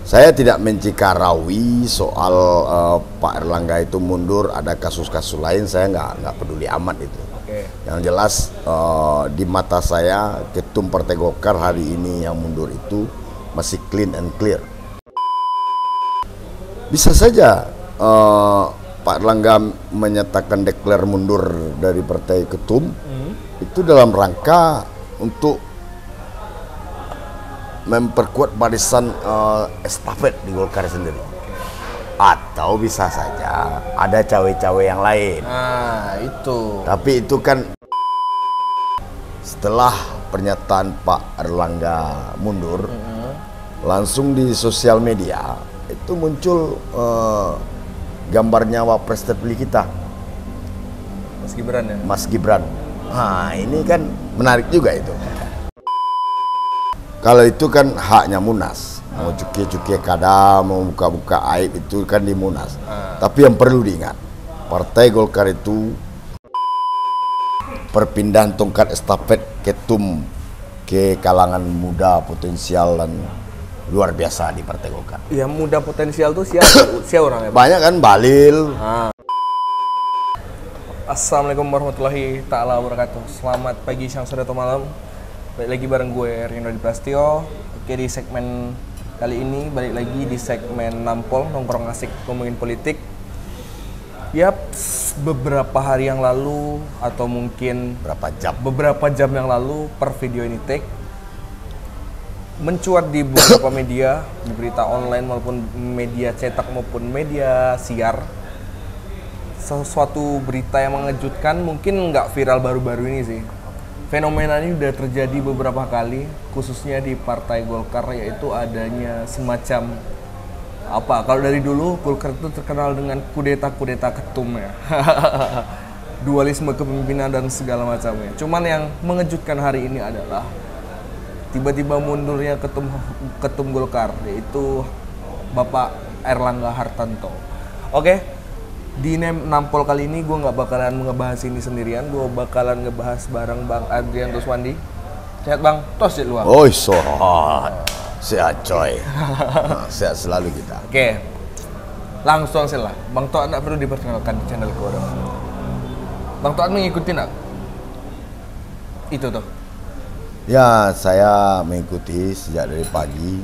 Saya tidak mencikarai soal Pak Erlangga itu mundur, ada kasus-kasus lain, saya nggak peduli amat itu. Oke. Yang jelas di mata saya ketum Partai Golkar hari ini yang mundur itu masih clean and clear. Bisa saja Pak Erlangga menyatakan declare mundur dari partai ketum itu dalam rangka untuk memperkuat barisan estafet di Golkar sendiri. Atau bisa saja ada cawe-cawe yang lain. Nah, itu. Tapi itu kan setelah pernyataan Pak Erlangga mundur, langsung di sosial media itu muncul gambarnya Wapres terpilih kita, Mas Gibran ya? Mas Gibran. Nah, ini kan menarik juga itu. Kalau itu kan haknya Munas, mau cukai-cukai kada, mau buka-buka aib itu kan di Munas. Tapi yang perlu diingat, Partai Golkar itu perpindahan tongkat estafet ketum ke kalangan muda potensial dan luar biasa di Partai Golkar. Yang muda potensial tuh siapa orangnya? Banyak kan Balil. Assalamualaikum warahmatullahi ta'ala wabarakatuh. Selamat pagi, siang, sore, atau malam. Balik lagi bareng gue, Rino Di Prastio. Oke, di segmen kali ini balik lagi di segmen Nampol, nongkrong asik ngomongin politik. Yap, beberapa hari yang lalu atau mungkin beberapa jam yang lalu per video ini take mencuat di beberapa media, di berita online maupun media cetak maupun media siar, sesuatu berita yang mengejutkan, mungkin nggak viral baru-baru ini sih. Fenomena ini udah terjadi beberapa kali, khususnya di Partai Golkar, yaitu adanya semacam apa? Kalau dari dulu Golkar itu terkenal dengan kudeta-kudeta ketum ya, dualisme kepemimpinan dan segala macamnya. Cuman yang mengejutkan hari ini adalah tiba-tiba mundurnya ketum Golkar, yaitu Bapak Erlangga Hartanto. Oke. Di Nampol kali ini gue nggak bakalan ngebahas ini sendirian, gue bakalan ngebahas bareng Bang Adrian Ruswandi. Sehat Bang? Tos ya lu? Oh, sehat coy. Sehat selalu kita. Oke, langsung sih lah. Bang Toat nggak perlu diperkenalkan di channel gue dong. Bang Toat mengikuti nggak? Itu tuh. Ya, saya mengikuti sejak dari pagi.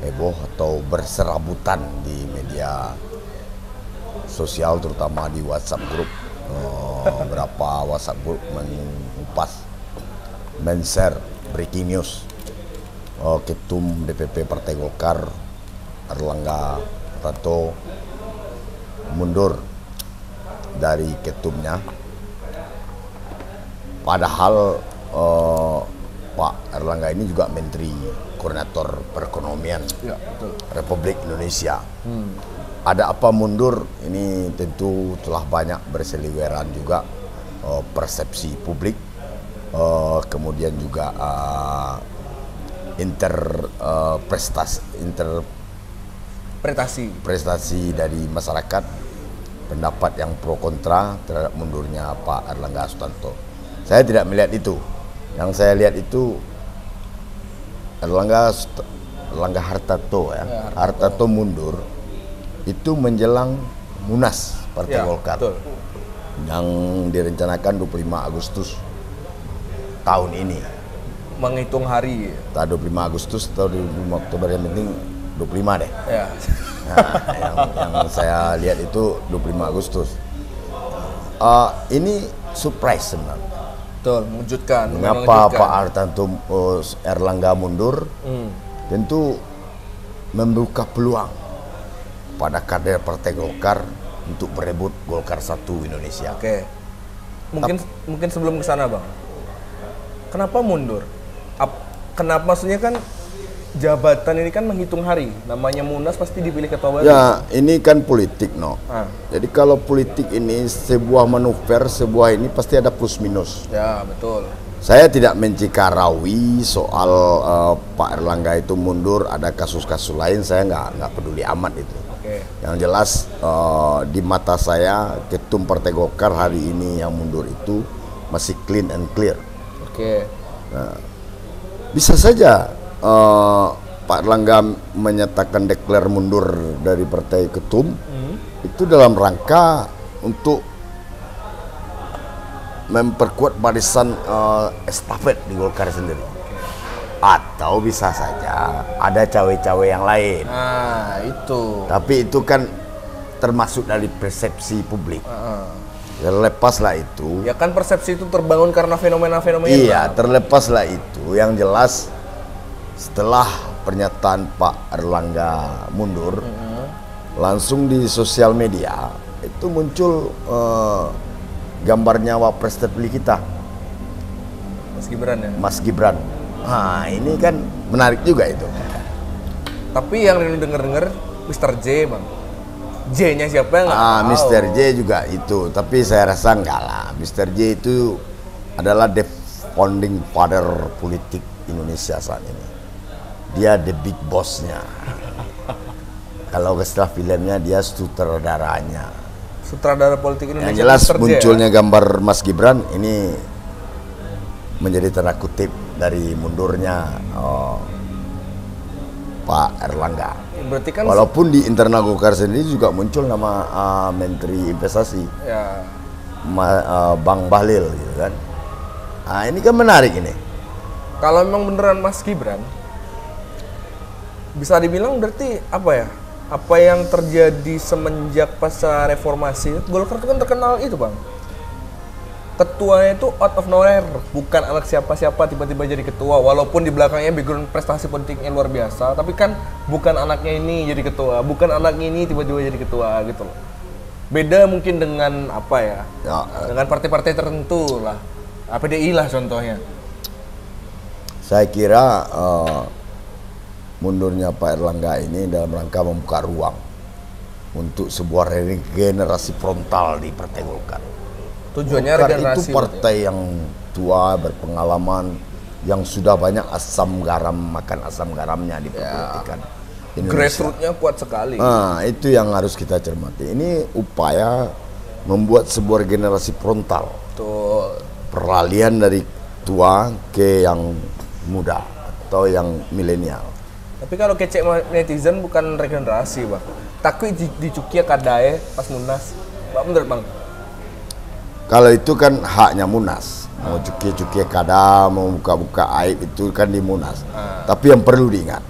Heboh atau berserabutan di media sosial, terutama di WhatsApp grup. Berapa WhatsApp grup men-share breaking news. Ketum DPP Partai Golkar Erlangga Hartanto mundur dari ketumnya. Padahal Pak Erlangga ini juga Menteri Koordinator Perekonomian Republik Indonesia. Ada apa mundur? Ini tentu telah banyak berseliweran juga persepsi publik, kemudian juga interpretasi dari masyarakat, pendapat yang pro kontra terhadap mundurnya Pak Erlangga Hartanto. Saya tidak melihat itu. Yang saya lihat itu Erlangga Hartanto ya. Hartanto mundur itu menjelang Munas Partai Golkar yang direncanakan 25 Agustus tahun ini. Menghitung hari. 25 Agustus atau 25 Oktober, yang penting 25 deh. Ya. Nah, yang saya lihat itu 25 Agustus. Ini surprise sebenarnya. Betul, mengejutkan. Mengapa Pak Hartanto Erlangga mundur? Tentu membuka peluang pada kader Partai Golkar untuk berebut Golkar 1 Indonesia. Oke. Mungkin sebelum ke sana, Bang. Kenapa mundur? Kenapa, maksudnya kan jabatan ini kan menghitung hari. Namanya Munas pasti dipilih ketua baru. Ya, ini kan politik, no. Jadi kalau politik ini sebuah manuver, sebuah ini pasti ada plus minus. Ya, betul. Saya tidak mencikarai soal Pak Erlangga itu mundur, ada kasus-kasus lain, saya nggak peduli amat itu. Yang jelas di mata saya ketum Partai Golkar hari ini yang mundur itu masih clean and clear. Nah, bisa saja Pak Erlangga menyatakan deklar mundur dari partai ketum itu dalam rangka untuk memperkuat barisan estafet di Golkar sendiri. Atau bisa saja ada cawe-cawe yang lain. Nah, itu. Tapi itu kan termasuk dari persepsi publik. Terlepaslah itu. Ya kan persepsi itu terbangun karena fenomena-fenomena. Iya, terlepaslah itu. Yang jelas setelah pernyataan Pak Erlangga mundur, langsung di sosial media itu muncul gambarnya wapres terpilih kita, Mas Gibran ya. Mas Gibran. Nah, ini kan menarik juga itu. Tapi yang Rino denger-denger Mr. J, Bang. J-nya siapa yang nggak tahu. Mr. J juga itu, tapi saya rasa enggak lah. Mr. J itu adalah the founding father politik Indonesia saat ini. Dia the big boss-nya. Kalau istilah filmnya dia sutradaranya. Sutradara politik Indonesia. Yang jelas Mr. J, munculnya gambar Mas Gibran ini menjadi tanda kutip dari mundurnya Pak Erlangga. Berarti kan Walaupun di internal Golkar sendiri juga muncul nama Menteri Investasi, ya, Bang Bahlil, gitu kan. Nah, ini kan menarik ini. kalau memang beneran Mas Gibran, bisa dibilang berarti apa ya? Apa yang terjadi semenjak pasca reformasi, Golkar itu kan terkenal itu, Bang. Ketuanya itu out of nowhere, bukan anak siapa-siapa tiba-tiba jadi ketua, walaupun di belakangnya background prestasi politiknya luar biasa, tapi kan bukan anaknya ini jadi ketua, bukan anaknya ini tiba-tiba jadi ketua gitu loh. Beda mungkin dengan apa ya, dengan partai-partai tertentu lah, PDI lah contohnya. Saya kira mundurnya Pak Erlangga ini dalam rangka membuka ruang untuk sebuah regenerasi frontal di Partai Golkar. Tujuannya Golkar regenerasi. itu partai yang tua, berpengalaman, yang sudah banyak makan asam garamnya di perpolitikan Indonesia. Grassroots-nya kuat sekali. Nah, itu yang harus kita cermati. Ini upaya membuat sebuah generasi frontal. Tuh. Peralihan dari tua ke yang muda atau yang milenial. Tapi kalau kecek netizen bukan regenerasi, Bang. Takut dicukia kadae pas Munas. Bang, bener, Bang. Kalau itu kan haknya Munas. Mau cuki-cuki kada, mau buka-buka aib itu kan di Munas. Tapi yang perlu diingat,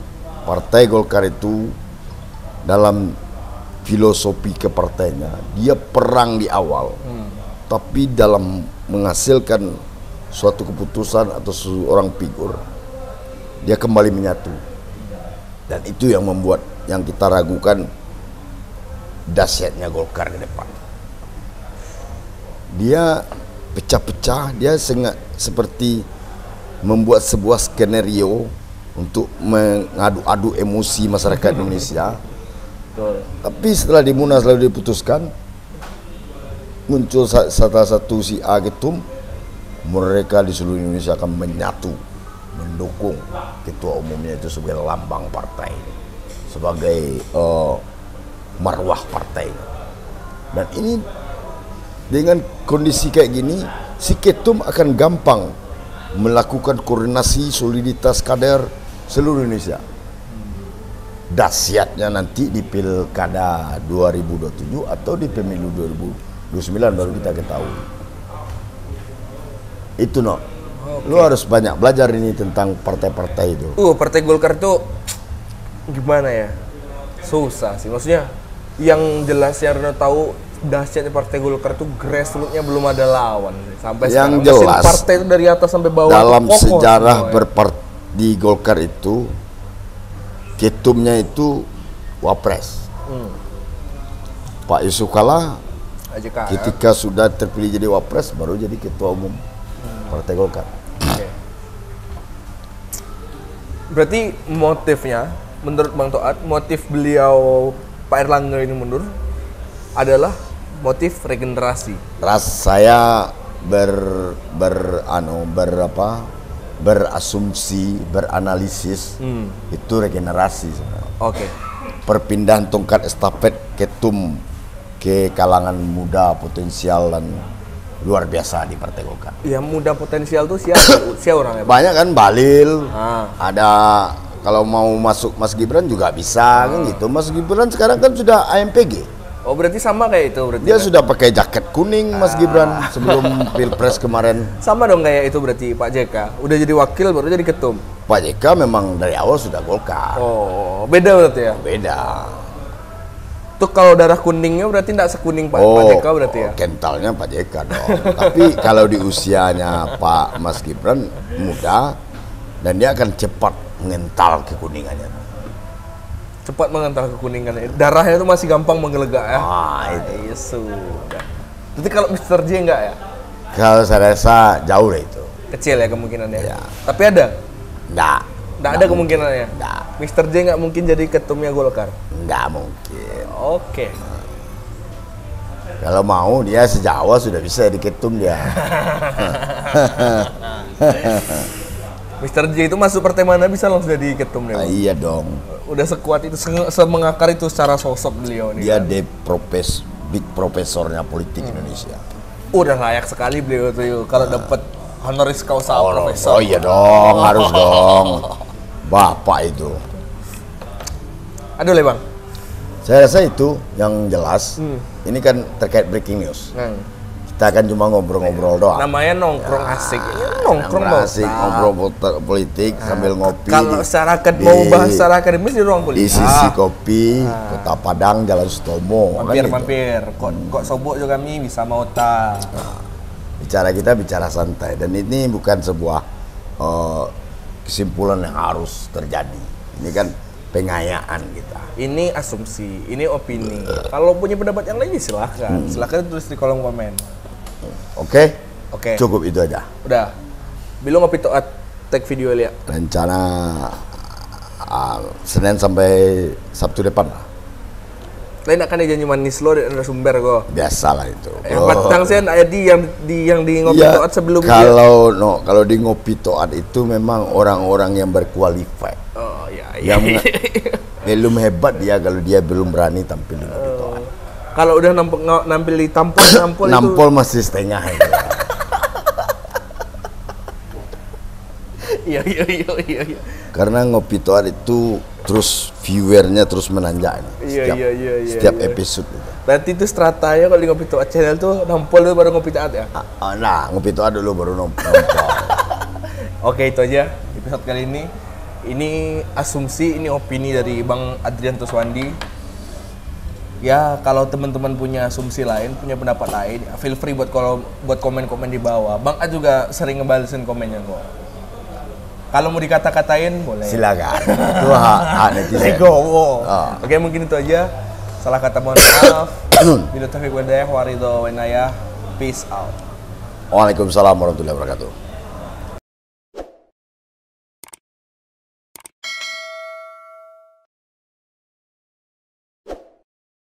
Partai Golkar itu dalam filosofi kepartainya, dia perang di awal. Tapi dalam menghasilkan suatu keputusan atau seorang figur, dia kembali menyatu. Dan itu yang membuat yang kita ragukan dahsyatnya Golkar ke depan. Dia pecah-pecah, dia seperti membuat sebuah skenario untuk mengadu-adu emosi masyarakat Indonesia. Betul. Tapi setelah di Munas lalu diputuskan, muncul salah satu si A ketum, mereka di seluruh Indonesia akan menyatu mendukung ketua umumnya itu sebagai lambang partai, sebagai marwah partai. Dan ini dengan kondisi kayak gini, si ketum akan gampang melakukan koordinasi soliditas kader seluruh Indonesia. Dahsyatnya nanti di pilkada 2027 atau di pemilu 2029 baru kita ketahui. Itu no. Lu harus banyak belajar ini tentang partai-partai itu. Partai Golkar itu gimana ya? Susah sih. Maksudnya yang jelas yang Reno tahu dahsyatnya Partai Golkar itu grassroots-nya belum ada lawan sampai yang sekarang. Jelas mesin partai itu dari atas sampai bawah. Dalam kokoh, sejarah ya. di Golkar itu ketumnya itu wapres. Pak Yusuf Kala AJK, ketika sudah terpilih jadi wapres baru jadi ketua umum Partai Golkar. Okay. Berarti motifnya menurut Bang Toat, motif beliau Pak Erlangga ini mundur adalah motif regenerasi. Saya berasumsi, beranalisis itu regenerasi sebenarnya. Oke. Perpindahan tongkat estafet ketum ke kalangan muda potensial dan luar biasa di Partai Golkar. Yang muda potensial tuh siapa orangnya? Banyak kan, Bahlil, ada kalau mau masuk Mas Gibran juga bisa kan gitu. Mas Gibran sekarang kan sudah AMPG. Oh berarti sama kayak itu berarti. Dia sudah pakai jaket kuning Mas Gibran sebelum Pilpres kemarin. Sama dong kayak itu berarti Pak JK. Udah jadi wakil baru jadi ketum. Pak JK memang dari awal sudah Golkar. Oh, beda berarti ya? Beda. Tuh kalau darah kuningnya berarti tidak sekuning Pak JK berarti ya? Kentalnya Pak JK dong. Tapi kalau di usianya Pak Mas Gibran muda dan dia akan cepat mengental kekuningannya. Cepat mengental kekuningannya. Darahnya itu masih gampang menggelegak ya? Itu. Ya sudah. Berarti kalau Mr. J enggak ya? Kalau saya rasa jauh lah itu. Kecil ya kemungkinannya? Ya. Tapi ada? Nggak Ada kemungkinannya? Nggak. Mr. J nggak mungkin jadi ketumnya Golkar? Nggak mungkin. Oke. Kalau mau dia sejawa sudah bisa diketum dia. Mr. J itu masuk partai mana bisa langsung jadi ketum dia? Iya dong. Udah sekuat itu, semengakar itu secara sosok beliau nih. Dia big profesornya politik Indonesia. Udah layak sekali beliau tuh kalau dapat honoris causa profesor. Oh iya dong, harus dong. Bapak itu. Aduh le bang. Saya rasa itu yang jelas. Ini kan terkait breaking news. Kita kan cuma ngobrol-ngobrol doang. Namanya nongkrong asik. Nongkrong asik, ngobrol politik sambil ngopi. Kalau secara mau bahas secara akademis di ruang politik. Di sisi kopi, Kota Padang, Jalan Sutomo. Mampir. Kok sobok juga kami bisa mau tak. Bicara kita bicara santai dan ini bukan sebuah kesimpulan yang harus terjadi. Ini kan pengayaan kita. Ini asumsi, ini opini. Kalau punya pendapat yang lain silahkan. Silahkan tulis di kolom komen. Oke? Oke. Cukup itu aja. Udah. Bilang ngopi toat tag video lihat. Rencana Senin sampai Sabtu depan lah. Lain akan janji manis lo dari sumber kok. Biasalah itu. Batang sih yang di ngopi toat sebelum kalau di ngopi toat itu memang orang-orang yang berkualifikasi. Oh iya. Yang belum hebat dia kalau dia belum berani tampil di ngopi toat. Kalau udah nampil di nampol nampol masih setengah itu. Iya. Karena ngopi toat itu terus viewernya terus menanjak setiap episode. Berarti itu stratanya kalau di ngopi toat channel tuh nampol dulu baru ngopi toat ya? Nah, ngopi toat dulu baru nampol. Oke, itu aja episode kali ini. Ini asumsi, ini opini dari Bang Adrian Tuswandi. Ya, kalau teman-teman punya asumsi lain, punya pendapat lain, feel free buat komen-komen di bawah. Bang Ad juga sering ngebalesin komennya kok. Kalau mau dikata-katain boleh. Silakan. Itu hak netizen. Oke, mungkin itu aja. Salah kata mohon maaf. Bila taufiq wal hidayah, waridho wa inayah. Peace out. Waalaikumsalam warahmatullahi wabarakatuh.